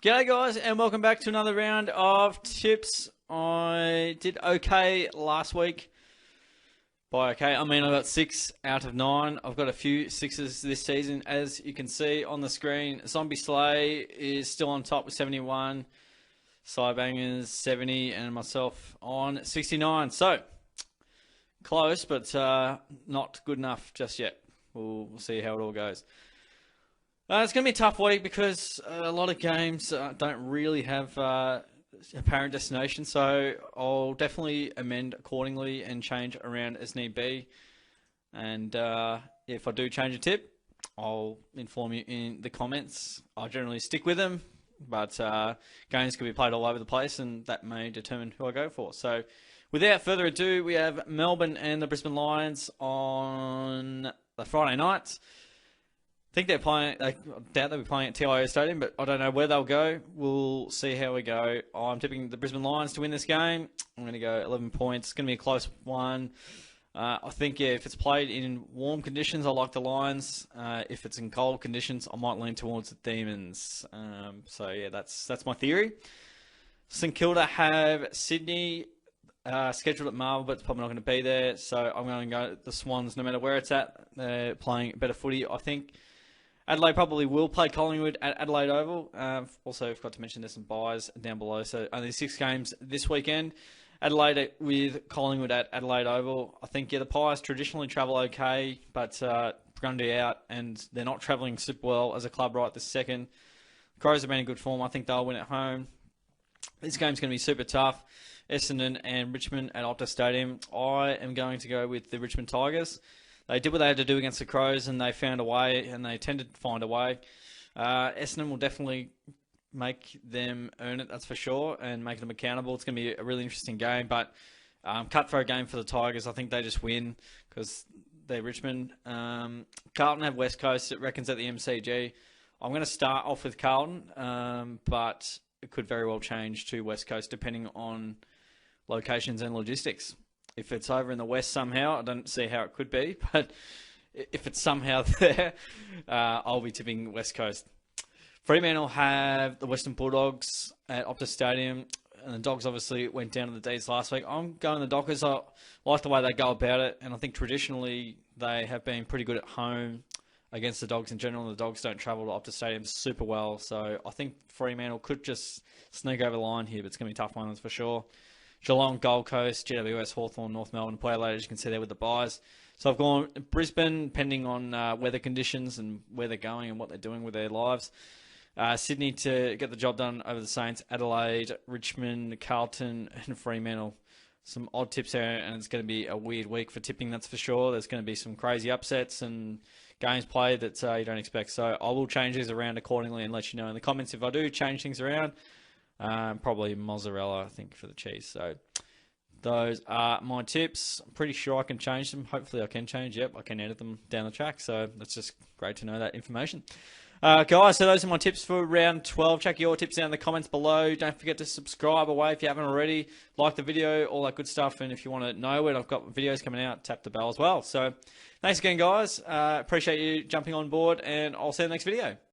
G'day guys, and welcome back to another round of tips. I did okay last week. By okay, I mean I got 6 out of 9. I've got a few sixes this season, as you can see on the screen. Zombie Slay is still on top with 71. Bangers 70, and myself on 69. So, close, but not good enough just yet. We'll see how it all goes. It's going to be a tough week because a lot of games don't really have apparent destination, so I'll definitely amend accordingly and change around as need be. And if I do change a tip, I'll inform you in the comments. I generally stick with them, but games can be played all over the place, and that may determine who I go for. So without further ado, we have Melbourne and the Brisbane Lions on the Friday night. I think they're playing. I doubt they'll be playing at TIO Stadium, but I don't know where they'll go. We'll see how we go. I'm tipping the Brisbane Lions to win this game. I'm going to go 11 points. It's going to be a close one. I think if it's played in warm conditions, I like the Lions. If it's in cold conditions, I might lean towards the Demons. So yeah, that's my theory. St Kilda have Sydney scheduled at Marvel, but it's probably not going to be there. So I'm going to go the Swans no matter where it's at. They're playing better footy, I think. Adelaide probably will play Collingwood at Adelaide Oval. Also, forgot to mention there's some buys down below. So only 6 games this weekend. Adelaide with Collingwood at Adelaide Oval. I think, yeah, the Pies traditionally travel okay, but Grundy out, and they're not travelling super well as a club right this second. Crows have been in good form. I think they'll win at home. This game's going to be super tough. Essendon and Richmond at Optus Stadium. I am going to go with the Richmond Tigers. They did what they had to do against the Crows, and they found a way, and they tended to find a way. Essendon will definitely make them earn it, that's for sure, and make them accountable. It's going to be a really interesting game, but cutthroat game for the Tigers. I think they just win because they're Richmond. Carlton have West Coast. It reckons at the MCG. I'm going to start off with Carlton, but it could very well change to West Coast depending on locations and logistics. If it's over in the west somehow, I don't see how it could be, but if it's somehow there, I'll be tipping West Coast. Fremantle have the Western Bulldogs at Optus Stadium, and the Dogs obviously went down to the D's last week. I'm going the Dockers. I like the way they go about it, and I think traditionally they have been pretty good at home against the Dogs in general. The Dogs don't travel to Optus Stadium super well, so I think Fremantle could just sneak over the line here, but it's going to be a tough one, that's for sure. Geelong, Gold Coast, GWS, Hawthorn, North Melbourne, play later, as you can see there with the buys. So I've gone Brisbane, depending on weather conditions and where they're going and what they're doing with their lives. Sydney to get the job done over the Saints, Adelaide, Richmond, Carlton, and Fremantle. Some odd tips there, and it's going to be a weird week for tipping, that's for sure. There's going to be some crazy upsets and games played that you don't expect. So I will change these around accordingly and let you know in the comments if I do change things around. Probably mozzarella, I think, for the cheese. So those are my tips. I'm pretty sure I can change them. Hopefully I can change. Yep, I can edit them down the track. So that's just great to know that information. Guys, so those are my tips for round 12. Check your tips down in the comments below. Don't forget to subscribe away if you haven't already. Like the video, all that good stuff. And if you want to know when I've got videos coming out, tap the bell as well. So thanks again, guys. Appreciate you jumping on board, and I'll see you in the next video.